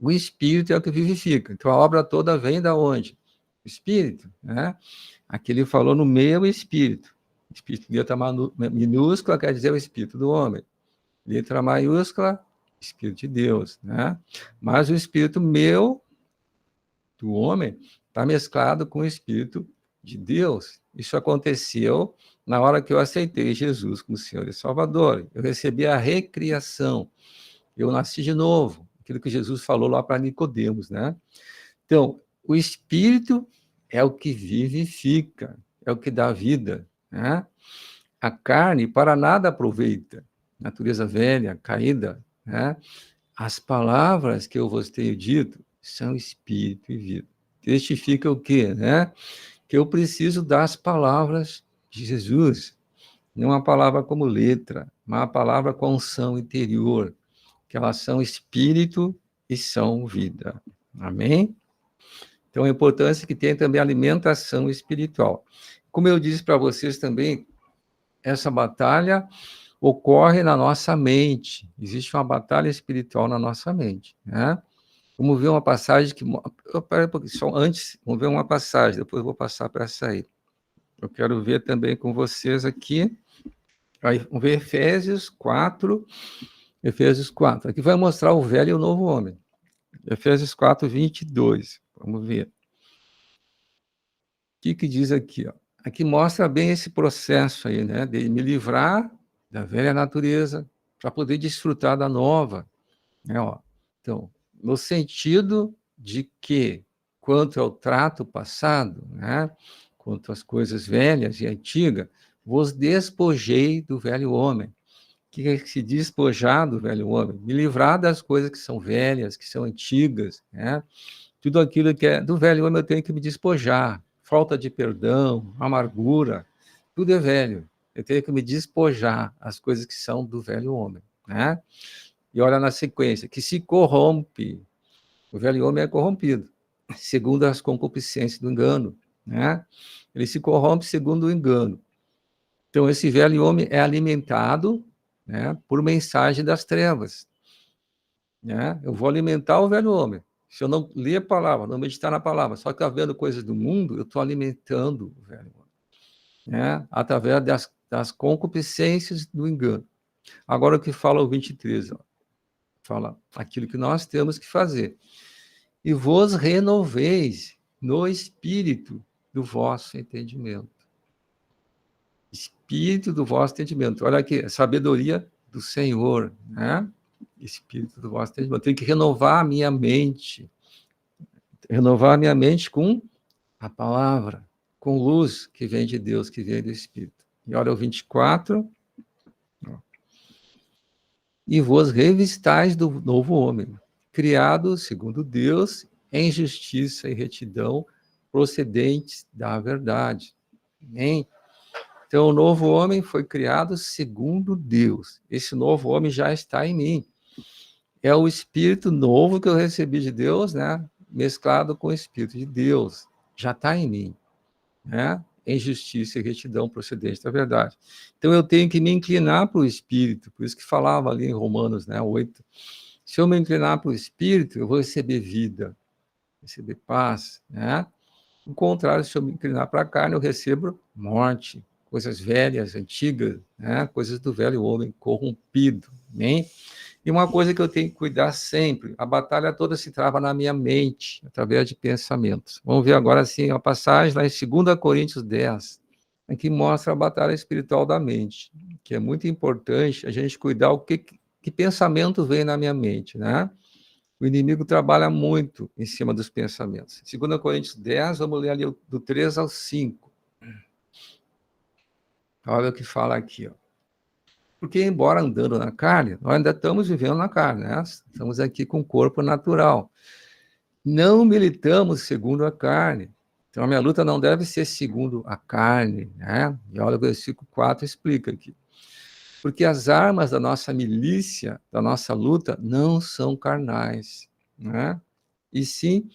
O Espírito é o que vivifica. Então, a obra toda vem da onde? O Espírito, né? Aqui ele falou no meu Espírito. Espírito, letra minúscula, quer dizer o Espírito do homem. Letra maiúscula, Espírito de Deus, né? Mas o Espírito meu, do homem, está mesclado com o Espírito de Deus, isso aconteceu na hora que eu aceitei Jesus como Senhor e Salvador. Eu recebi a recriação. Eu nasci de novo. Aquilo que Jesus falou lá para Nicodemos, né? Então, o Espírito é o que vivifica, é o que dá vida, né? A carne para nada aproveita. Natureza velha, caída, né? As palavras que eu vos tenho dito são Espírito e vida. Testifica o quê, né? Que eu preciso das palavras de Jesus. Não uma palavra como letra, mas uma palavra com unção interior, que elas são Espírito e são vida. Amém? Então, a importância que tem também a alimentação espiritual. Como eu disse para vocês também, essa batalha ocorre na nossa mente. Existe uma batalha espiritual na nossa mente, né? Vamos ver uma passagem que... Peraí um pouquinho, só antes, vamos ver uma passagem, depois eu vou passar para essa aí. Eu quero ver também com vocês aqui. Aí, vamos ver Efésios 4. Efésios 4. Aqui vai mostrar o velho e o novo homem. Efésios 4, 22. Vamos ver. O que diz aqui? Ó? Aqui mostra bem esse processo aí, né? De me livrar da velha natureza para poder desfrutar da nova. Né? Ó, então, no sentido de que, quanto ao trato passado, né? Quanto às coisas velhas e antigas, vos despojei do velho homem. O que é se despojar do velho homem? Me livrar das coisas que são velhas, que são antigas, né? Tudo aquilo que é do velho homem eu tenho que me despojar. Falta de perdão, amargura, tudo é velho. Eu tenho que me despojar as coisas que são do velho homem, né? E olha na sequência, que se corrompe. O velho homem é corrompido, segundo as concupiscências do engano, né? Ele se corrompe segundo o engano. Então, esse velho homem é alimentado, né, por mensagem das trevas, né? Eu vou alimentar o velho homem. Se eu não ler a palavra, não meditar na palavra, só que vendo coisas do mundo, eu estou alimentando o velho homem, né? Através das concupiscências do engano. Agora, o que fala o 23, ó, fala aquilo que nós temos que fazer. E vos renoveis no espírito do vosso entendimento. Espírito do vosso entendimento. Olha aqui, sabedoria do Senhor, né? Espírito do vosso entendimento. Eu tenho que renovar a minha mente. Renovar a minha mente com a palavra, com luz que vem de Deus, que vem do Espírito. E olha o 24. E vos revistais do novo homem, criado segundo Deus, em justiça e retidão, procedentes da verdade. Amém? Então, o novo homem foi criado segundo Deus. Esse novo homem já está em mim. É o Espírito novo que eu recebi de Deus, né? Mesclado com o Espírito de Deus. Já está em mim, né? Em justiça e retidão procedente da verdade. Então, eu tenho que me inclinar para o Espírito, por isso que falava ali em Romanos, né, 8. Se eu me inclinar para o Espírito, eu vou receber vida, receber paz, né? Ao contrário, se eu me inclinar para a carne, eu recebo morte, coisas velhas, antigas, né? Coisas do velho homem corrompido, né? E uma coisa que eu tenho que cuidar sempre, a batalha toda se trava na minha mente, através de pensamentos. Vamos ver agora, assim, a passagem lá em 2 Coríntios 10, que mostra a batalha espiritual da mente, que é muito importante a gente cuidar o que pensamento vem na minha mente, né? O inimigo trabalha muito em cima dos pensamentos. 2 Coríntios 10, vamos ler ali do 3 ao 5. Olha o que fala aqui, ó. Porque, embora andando na carne, nós ainda estamos vivendo na carne, né? Estamos aqui com o corpo natural. Não militamos segundo a carne. Então, a minha luta não deve ser segundo a carne, né? E olha o versículo 4 explica aqui. Porque as armas da nossa milícia, da nossa luta, não são carnais, né? E sim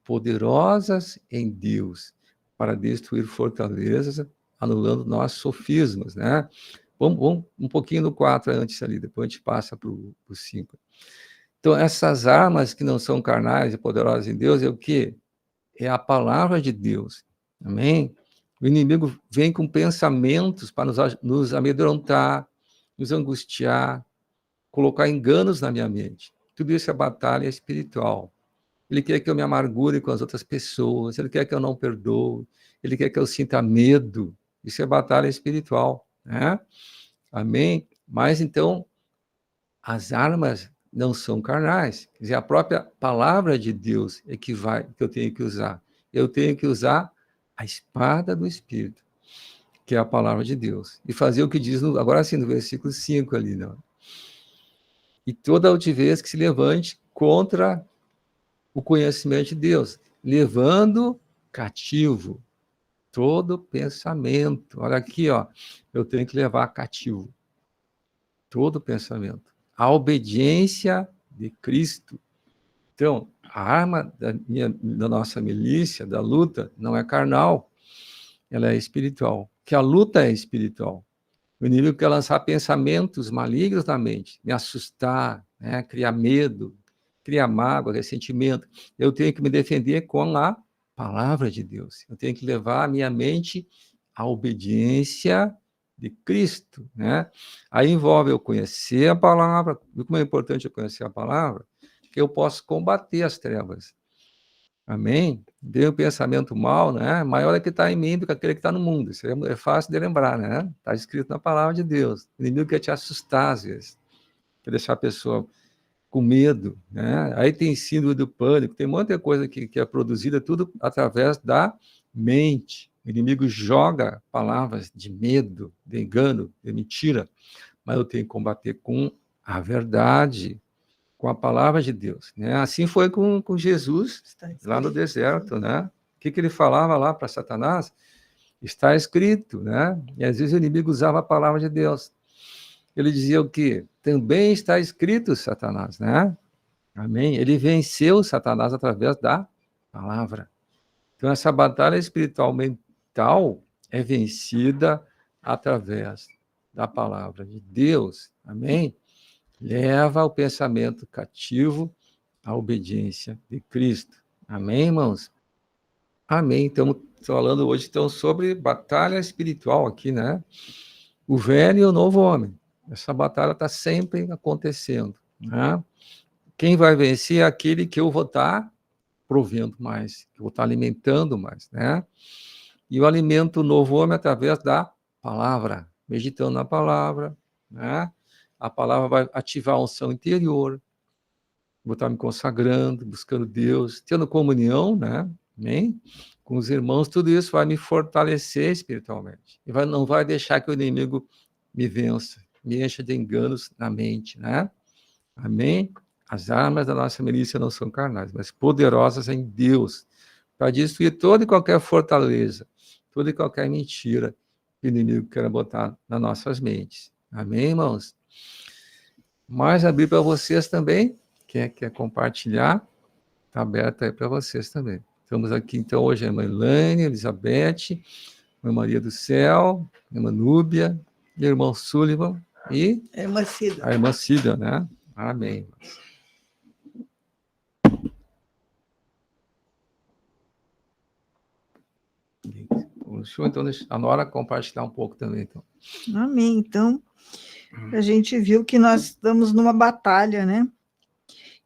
poderosas em Deus, para destruir fortalezas, anulando nossos sofismas, né? Vamos um pouquinho no 4 antes ali, depois a gente passa para o 5. Então, essas armas que não são carnais e poderosas em Deus é o quê? É a palavra de Deus, amém? O inimigo vem com pensamentos para nos amedrontar, nos angustiar, colocar enganos na minha mente. Tudo isso é batalha espiritual. Ele quer que eu me amargure com as outras pessoas, ele quer que eu não perdoe, ele quer que eu sinta medo. Isso é batalha espiritual, né? Amém? Mas então, as armas não são carnais. Quer dizer, a própria palavra de Deus é que eu tenho que usar. Eu tenho que usar a espada do Espírito, que é a palavra de Deus. E fazer o que diz, agora sim, no versículo 5 ali, não? E toda altivez que se levante contra o conhecimento de Deus, levando cativo todo pensamento. Olha aqui, ó, eu tenho que levar cativo todo pensamento. A obediência de Cristo. Então, a arma da nossa milícia, da luta, não é carnal, ela é espiritual. Que a luta é espiritual. O inimigo quer lançar pensamentos malignos na mente, me assustar, né? Criar medo, criar mágoa, ressentimento. Eu tenho que me defender com a palavra de Deus. Eu tenho que levar a minha mente à obediência de Cristo, né? Aí envolve eu conhecer a palavra. Viu como é importante eu conhecer a palavra? Que eu posso combater as trevas. Amém? Vem o pensamento mal, né? Maior é que está em mim do que aquele que está no mundo. Isso é fácil de lembrar, né? Está escrito na palavra de Deus. O inimigo quer te assustar, às vezes. Quer deixar a pessoa com medo, né? Aí tem síndrome do pânico, tem muita coisa que é produzida tudo através da mente. O inimigo joga palavras de medo, de engano, de mentira, mas eu tenho que combater com a verdade, com a palavra de Deus, né? Assim foi com Jesus lá no deserto, né? O que ele falava lá para Satanás? Está escrito, né? E às vezes o inimigo usava a palavra de Deus. Ele dizia o quê? Também está escrito, Satanás, né? Amém? Ele venceu Satanás através da palavra. Então, essa batalha espiritual mental é vencida através da palavra de Deus. Amém? Leva o pensamento cativo à obediência de Cristo. Amém, irmãos? Amém. Estamos falando hoje, então, sobre batalha espiritual aqui, né? O velho e o novo homem. Essa batalha está sempre acontecendo, né? Quem vai vencer é aquele que eu vou estar provendo mais, que eu vou estar alimentando mais, né? E o alimento do novo homem é através da palavra, meditando na palavra, né? A palavra vai ativar a unção interior, vou estar me consagrando, buscando Deus, tendo comunhão, né? Amém? Com os irmãos, tudo isso vai me fortalecer espiritualmente. E não vai deixar que o inimigo me vença, me encha de enganos na mente, né? Amém? As armas da nossa milícia não são carnais, mas poderosas em Deus, para destruir toda e qualquer fortaleza, toda e qualquer mentira que o inimigo queira botar nas nossas mentes. Amém, irmãos? Mas abrir para vocês também, quem quer compartilhar, está aberto aí para vocês também. Estamos aqui, então, hoje a irmã Elaine, Elizabeth, a irmã Maria do Céu, a irmã Núbia, o irmão Sullivan e a irmã Cida. A irmã Cida, né? Amém. Então, deixa a Nora compartilhar um pouco também, então. Amém. Então, a gente viu que nós estamos numa batalha, né?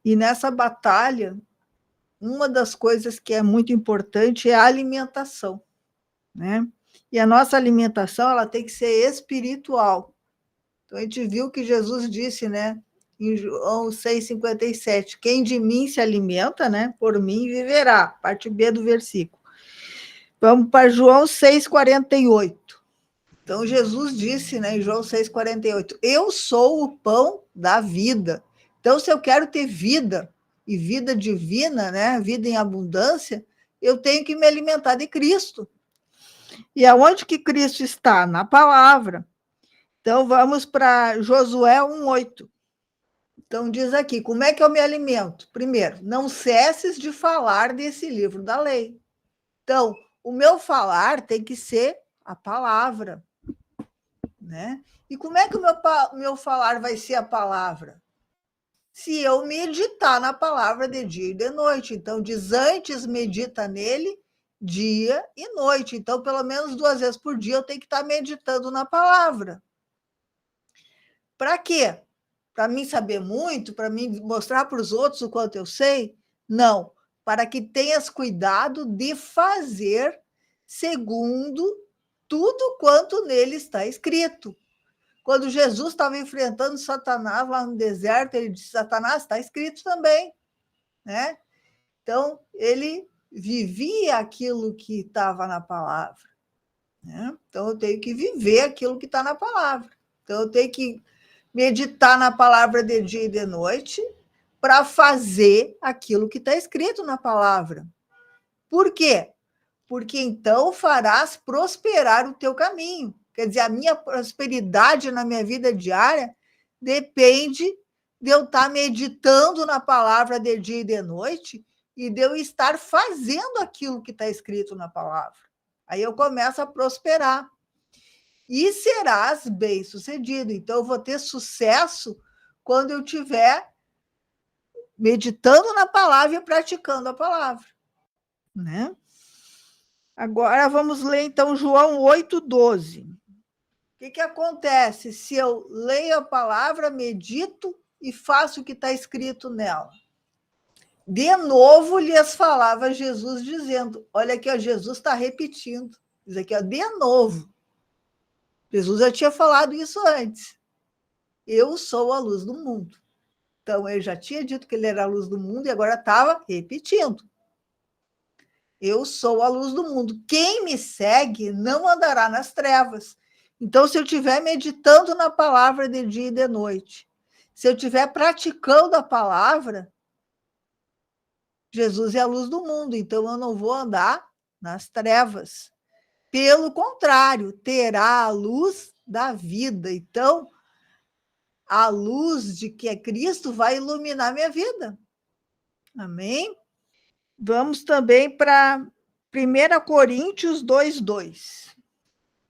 E nessa batalha, uma das coisas que é muito importante é a alimentação, né? E a nossa alimentação, ela tem que ser espiritual. Então, a gente viu que Jesus disse, né? Em João 6,57, quem de mim se alimenta, né? Por mim viverá. Parte B do versículo. Vamos para João 6,48. Então, Jesus disse, né, em João 6,48, eu sou o pão da vida. Então, se eu quero ter vida, e vida divina, né, vida em abundância, eu tenho que me alimentar de Cristo. E aonde que Cristo está? Na palavra. Então, vamos para Josué 1,8. Então, diz aqui, como é que eu me alimento? Primeiro, não cesses de falar desse livro da lei. Então, o meu falar tem que ser a palavra, né? E como é que o meu falar vai ser a palavra? Se eu meditar na palavra de dia e de noite. Então, diz antes, medita nele dia e noite. Então, pelo menos 2 vezes por dia eu tenho que estar meditando na palavra. Para quê? Para mim saber muito? Para mim mostrar para os outros o quanto eu sei? Não. para que tenhas cuidado de fazer segundo tudo quanto nele está escrito. Quando Jesus estava enfrentando Satanás lá no deserto, ele disse: Satanás, está escrito também, né? Então, ele vivia aquilo que estava na palavra, né? Então, eu tenho que viver aquilo que está na palavra. Então, eu tenho que meditar na palavra de dia e de noite para fazer aquilo que está escrito na palavra. Por quê? Porque então farás prosperar o teu caminho. Quer dizer, a minha prosperidade na minha vida diária depende de eu estar meditando na palavra de dia e de noite e de eu estar fazendo aquilo que está escrito na palavra. Aí eu começo a prosperar. E serás bem-sucedido. Então, eu vou ter sucesso quando eu estiver meditando na palavra e praticando a palavra, né? Agora, vamos ler, então, João 8,12. O que acontece se eu leio a palavra, medito e faço o que está escrito nela? De novo lhes falava Jesus, dizendo, olha aqui, ó, Jesus está repetindo, diz aqui, ó, de novo. Jesus já tinha falado isso antes. Eu sou a luz do mundo. Então, ele já tinha dito que ele era a luz do mundo e agora estava repetindo. Eu sou a luz do mundo. Quem me segue não andará nas trevas. Então, se eu estiver meditando na palavra de dia e de noite, se eu estiver praticando a palavra, Jesus é a luz do mundo, então eu não vou andar nas trevas. Pelo contrário, terá a luz da vida. Então, a luz de que é Cristo vai iluminar minha vida. Amém? Vamos também para 1 Coríntios 2,2.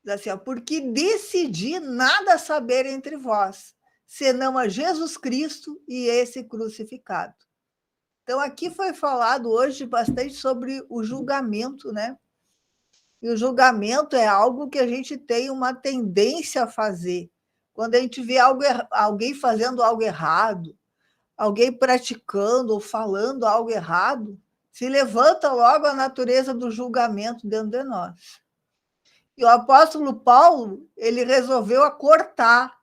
Diz assim, ó, porque decidi nada saber entre vós, senão a Jesus Cristo e esse crucificado. Então, aqui foi falado hoje bastante sobre o julgamento, né? E o julgamento é algo que a gente tem uma tendência a fazer. Quando a gente vê alguém fazendo algo errado, alguém praticando ou falando algo errado, se levanta logo a natureza do julgamento dentro de nós. E o apóstolo Paulo, ele resolveu cortar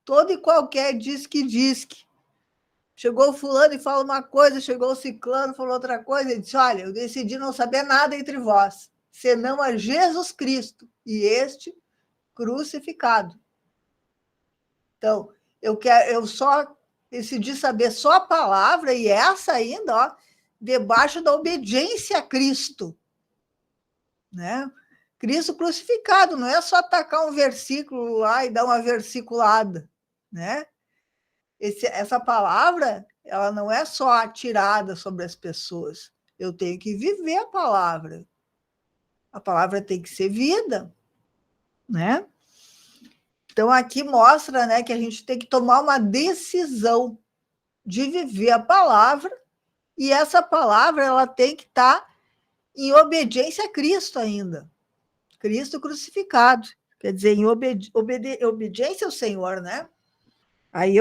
todo e qualquer disque. Chegou o fulano e fala uma coisa, chegou o ciclano e falou outra coisa, ele disse, olha, eu decidi não saber nada entre vós, senão a Jesus Cristo e este crucificado. Então, eu só decidi saber só a palavra, e essa ainda, ó, debaixo da obediência a Cristo, né? Cristo crucificado, não é só tacar um versículo lá e dar uma versiculada, né? Essa palavra, ela não é só atirada sobre as pessoas. Eu tenho que viver a palavra. A palavra tem que ser vida, né? Então, aqui mostra, né, que a gente tem que tomar uma decisão de viver a palavra, e essa palavra ela tem que estar em obediência a Cristo ainda. Cristo crucificado. Quer dizer, em obediência ao Senhor, né? Aí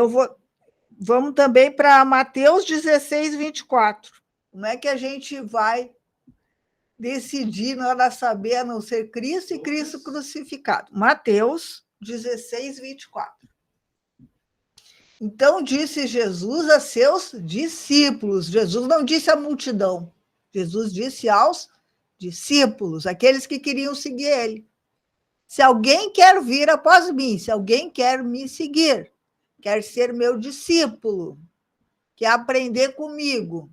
vamos também para Mateus 16, 24. Como é que a gente vai decidir na hora de saber a não ser Cristo e Cristo crucificado? Mateus 16, 24. Então disse Jesus a seus discípulos. Jesus não disse à multidão. Jesus disse aos discípulos, aqueles que queriam seguir ele. Se alguém quer vir após mim, se alguém quer me seguir, quer ser meu discípulo, quer aprender comigo,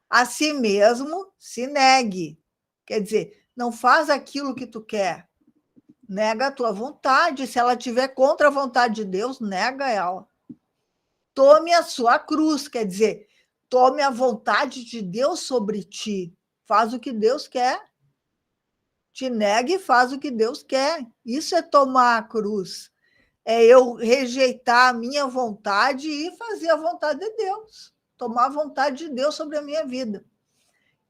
a si mesmo se negue. Quer dizer, não faz aquilo que tu quer. Nega a tua vontade. Se ela estiver contra a vontade de Deus, nega ela. Tome a sua cruz, quer dizer, tome a vontade de Deus sobre ti. Faz o que Deus quer. Te nega e faz o que Deus quer. Isso é tomar a cruz. É eu rejeitar a minha vontade e fazer a vontade de Deus. Tomar a vontade de Deus sobre a minha vida.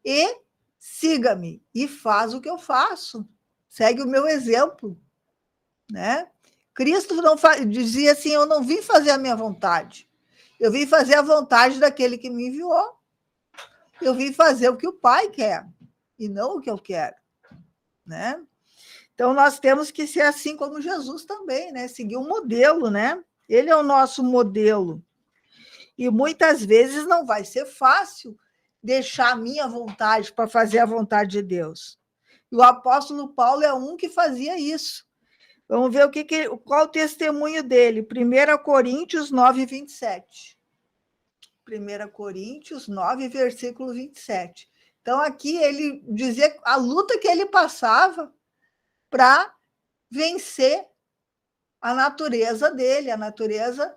E siga-me e faz o que eu faço. Segue o meu exemplo, né? Cristo dizia assim, eu não vim fazer a minha vontade. Eu vim fazer a vontade daquele que me enviou. Eu vim fazer o que o Pai quer e não o que eu quero, né? Então, nós temos que ser assim como Jesus também, né? Seguir um modelo, né? Ele é o nosso modelo. E muitas vezes não vai ser fácil deixar a minha vontade para fazer a vontade de Deus. E o apóstolo Paulo é um que fazia isso. Vamos ver qual o testemunho dele. 1 Coríntios 9, 27. 1 Coríntios 9, versículo 27. Então, aqui ele dizia a luta que ele passava para vencer a natureza dele, a natureza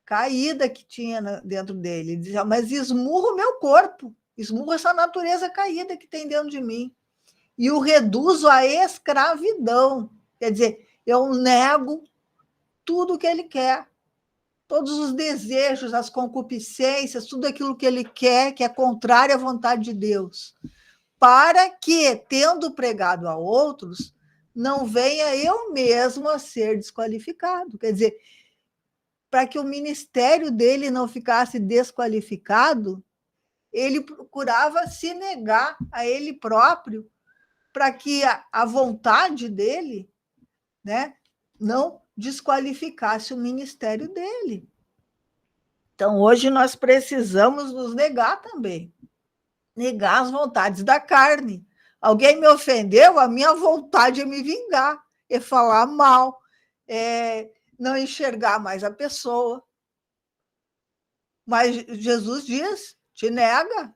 caída que tinha dentro dele. Ele dizia, mas esmurro o meu corpo, esmurro essa natureza caída que tem dentro de mim e o reduzo à escravidão. Quer dizer, eu nego tudo que ele quer, todos os desejos, as concupiscências, tudo aquilo que ele quer, que é contrário à vontade de Deus, para que, tendo pregado a outros, não venha eu mesmo a ser desqualificado. Quer dizer, para que o ministério dele não ficasse desqualificado, ele procurava se negar a ele próprio, para que a vontade dele, né, não desqualificasse o ministério dele. Então, hoje nós precisamos nos negar também, negar as vontades da carne. Alguém me ofendeu, a minha vontade é me vingar, é falar mal, é não enxergar mais a pessoa. Mas Jesus diz, te nega,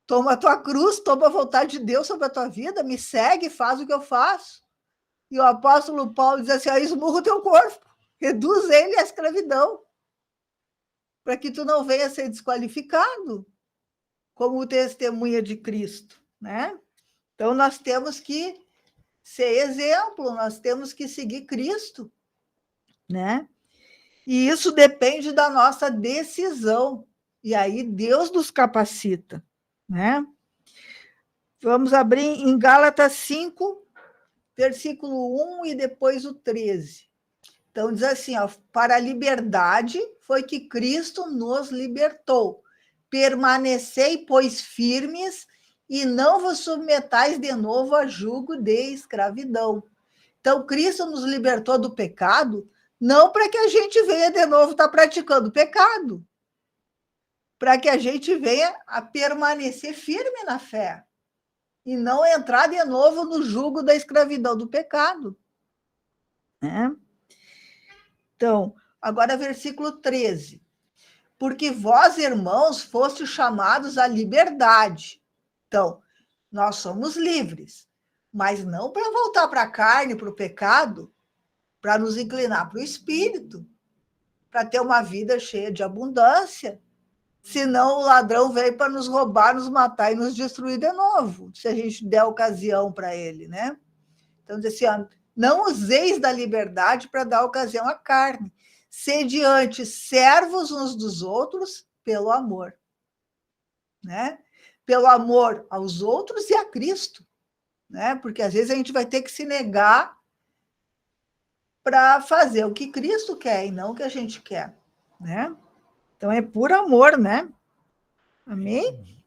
toma a tua cruz, toma a vontade de Deus sobre a tua vida, me segue, faz o que eu faço. E o apóstolo Paulo diz assim, esmurra o teu corpo, reduz ele à escravidão, para que tu não venha a ser desqualificado como testemunha de Cristo, né? Então, nós temos que ser exemplo, nós temos que seguir Cristo, né? E isso depende da nossa decisão. E aí Deus nos capacita, né? Vamos abrir em Gálatas 5, versículo 1 e depois o 13. Então, diz assim, ó, para a liberdade foi que Cristo nos libertou. Permanecei, pois, firmes e não vos submetais de novo a jugo de escravidão. Então, Cristo nos libertou do pecado, não para que a gente venha de novo estar praticando pecado, para que a gente venha a permanecer firme na fé e não entrar de novo no jugo da escravidão do pecado. Né? Então, agora versículo 13. Porque vós, irmãos, fostes chamados à liberdade. Então, nós somos livres, mas não para voltar para a carne, para o pecado, para nos inclinar para o espírito, para ter uma vida cheia de abundância. Senão o ladrão veio para nos roubar, nos matar e nos destruir de novo, se a gente der ocasião para ele, né? Então, diz assim, ó, não useis da liberdade para dar ocasião à carne. Sede antes servos uns dos outros pelo amor, né? Pelo amor aos outros e a Cristo, né? Porque às vezes a gente vai ter que se negar para fazer o que Cristo quer e não o que a gente quer, né? Então é por amor, né? Amém?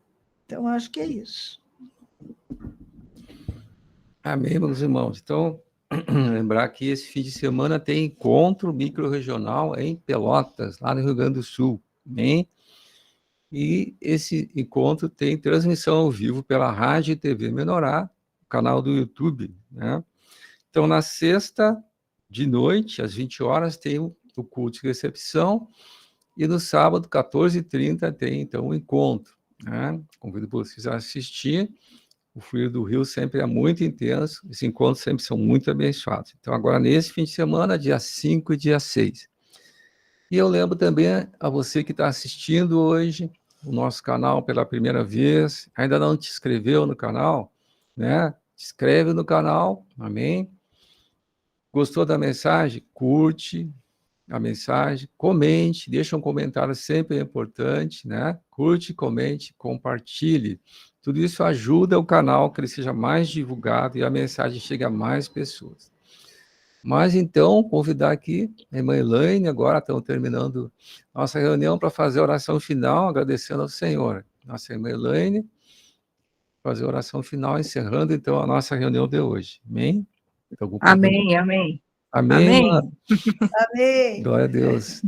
Então acho que é isso. Amém, meus irmãos. Então, lembrar que esse fim de semana tem encontro microrregional em Pelotas, lá no Rio Grande do Sul. Amém? E esse encontro tem transmissão ao vivo pela Rádio e TV Menorá, canal do YouTube, né? Então, na sexta de noite, às 20 horas, tem o culto de recepção, e no sábado, 14h30, tem, então, o encontro, né? Convido vocês a assistir. O Fluir do Rio sempre é muito intenso, os encontros sempre são muito abençoados. Então, agora, nesse fim de semana, dia 5 e dia 6. E eu lembro também a você que está assistindo hoje o nosso canal pela primeira vez, ainda não te inscreveu no canal, né? Se inscreve no canal, amém? Gostou da mensagem? Curte a mensagem, comente, deixa um comentário, sempre é importante, né? Curte, comente, compartilhe. Tudo isso ajuda o canal que ele seja mais divulgado e a mensagem chegue a mais pessoas. Mas então, convidar aqui a irmã Elaine, agora estamos terminando nossa reunião para fazer a oração final, agradecendo ao Senhor. nossa irmã Elaine, fazer a oração final, encerrando, então, a nossa reunião de hoje. Amém? Então, Amém, amém. Amém, Amém. irmã? Amém. Glória a Deus.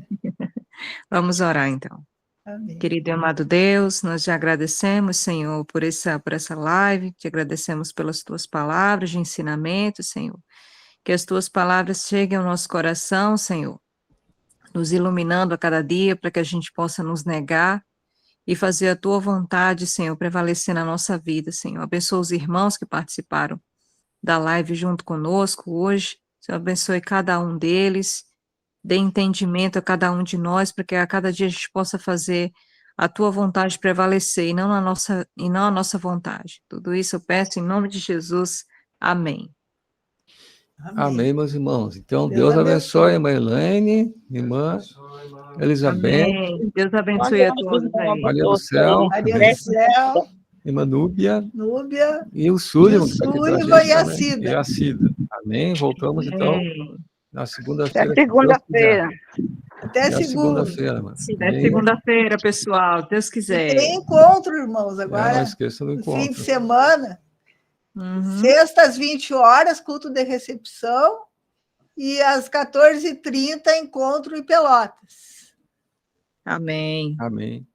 Vamos orar, então. Amém. Querido e amado Deus, nós te agradecemos, Senhor, por essa live, te agradecemos pelas tuas palavras de ensinamento, Senhor. Que as tuas palavras cheguem ao nosso coração, Senhor, nos iluminando a cada dia, para que a gente possa nos negar e fazer a tua vontade, Senhor, prevalecer na nossa vida, Senhor. Abençoa os irmãos que participaram da live junto conosco hoje. Senhor, abençoe cada um deles, dê entendimento a cada um de nós, para que a cada dia a gente possa fazer a tua vontade prevalecer e não a nossa vontade. Tudo isso eu peço em nome de Jesus. Amém. Amém, meus irmãos. Então, Deus Deus abençoe abençoe. a irmã Elaine, irmã Elizabeth, Amém. Deus abençoe a todos aí. Maria do Céu, Maria do Céu, irmã Núbia Núbia, e o Súlio, E o que está aqui com a Súlivan gente e a também. Cida. E a Cida. Amém? Voltamos, então, Amém. na segunda-feira. Até se Deus quiser. segunda-feira. até Até a segunda. segunda-feira, mano. Até Amém? segunda-feira, pessoal. Deus E quiser. tem encontro, irmãos, Não agora, esqueçam do no fim de encontro. semana. Uhum. Sexta, às 20 horas, culto de recepção. E às 14h30, encontro em Pelotas. Amém. Amém.